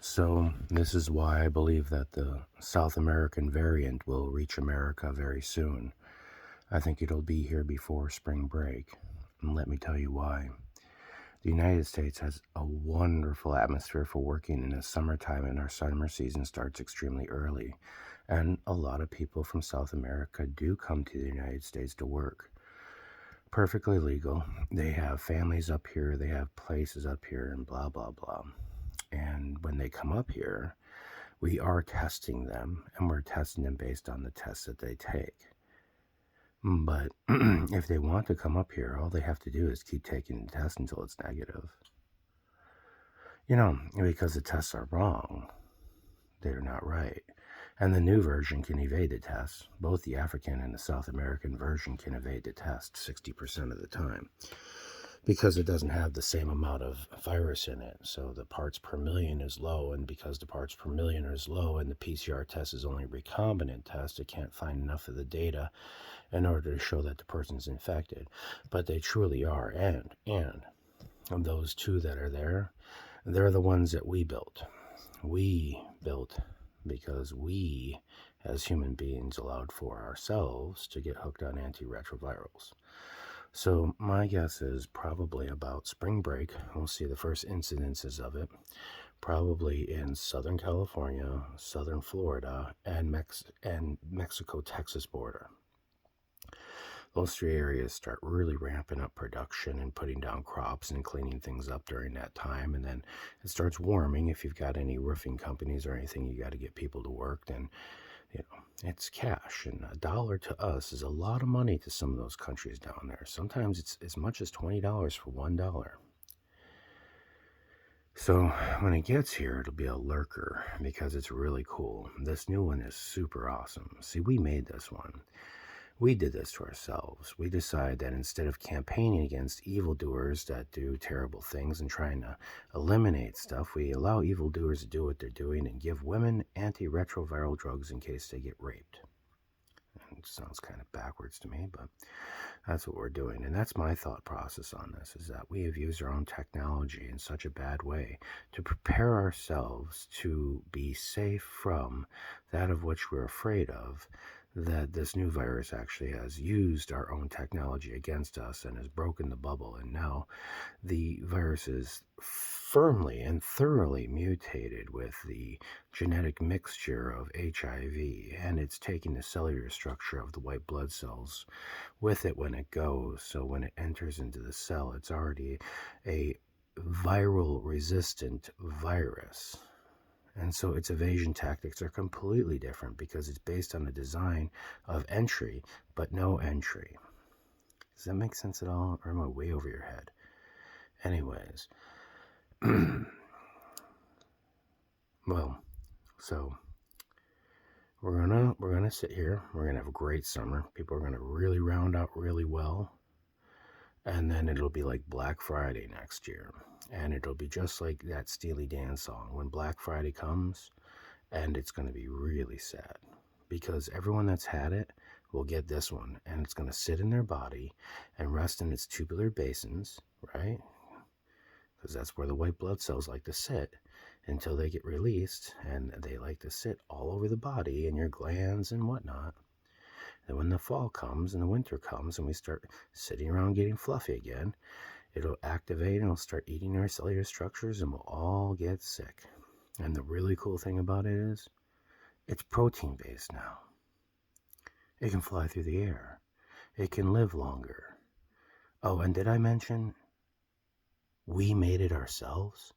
So this is why I believe that the South American variant will reach America very soon. I think it'll be here before spring break. And let me tell you why. The United States has a wonderful atmosphere for working in the summertime, and our summer season starts extremely early. And a lot of people from South America do come to the United States to work. Perfectly legal. They have families up here, they have places up here, and blah, blah, blah. And when they come up here, we are testing them, and we're testing them based on the tests that they take. But if they want to come up here, all they have to do is keep taking the test until it's negative. Because the tests are wrong. They're not right. And the new version can evade the test. Both the African and the South American version can evade the test 60% of the time, because it doesn't have the same amount of virus in it. So the parts per million is low, and because the parts per million is low and the PCR test is only a recombinant test, it can't find enough of the data in order to show that the person's infected. But they truly are, and of those two that are there, they're the ones that we built. We built because we, as human beings, allowed for ourselves to get hooked on antiretrovirals. So my guess is probably about spring break, we'll see the first incidences of it, probably in Southern California, Southern Florida, and Mexico-Texas border. Those three areas start really ramping up production and putting down crops and cleaning things up during that time. And then it starts warming. If you've got any roofing companies or anything, you got to get people to work, then it's cash, and $1 to us is a lot of money to some of those countries down there. Sometimes it's as much as $20 for $1. So when it gets here, it'll be a lurker because it's really cool. This new one is super awesome. See, we made this one. We did this to ourselves. We decided that instead of campaigning against evildoers that do terrible things and trying to eliminate stuff, we allow evildoers to do what they're doing and give women antiretroviral drugs in case they get raped. It sounds kind of backwards to me, but that's what we're doing. And that's my thought process on this, is that we have used our own technology in such a bad way to prepare ourselves to be safe from that of which we're afraid of, that this new virus actually has used our own technology against us and has broken the bubble. And now the virus is firmly and thoroughly mutated with the genetic mixture of HIV, and it's taking the cellular structure of the white blood cells with it when it goes. So when it enters into the cell, it's already a viral resistant virus. And so its evasion tactics are completely different because it's based on the design of entry, but no entry. Does that make sense at all? Or am I way over your head? Anyways, well, so we're gonna sit here. We're gonna have a great summer. People are gonna really round out really well, and then it'll be like Black Friday next year. And it'll be just like that Steely Dan song, When Black Friday Comes, and it's going to be really sad because everyone that's had it will get this one, and it's going to sit in their body and rest in its tubular basins, right? Because that's where the white blood cells like to sit until they get released, and they like to sit all over the body and your glands and whatnot. And when the fall comes and the winter comes and we start sitting around getting fluffy again, it'll activate and it'll start eating our cellular structures, and we'll all get sick. And the really cool thing about it is, it's protein-based now. It can fly through the air. It can live longer. Oh, and did I mention we made it ourselves?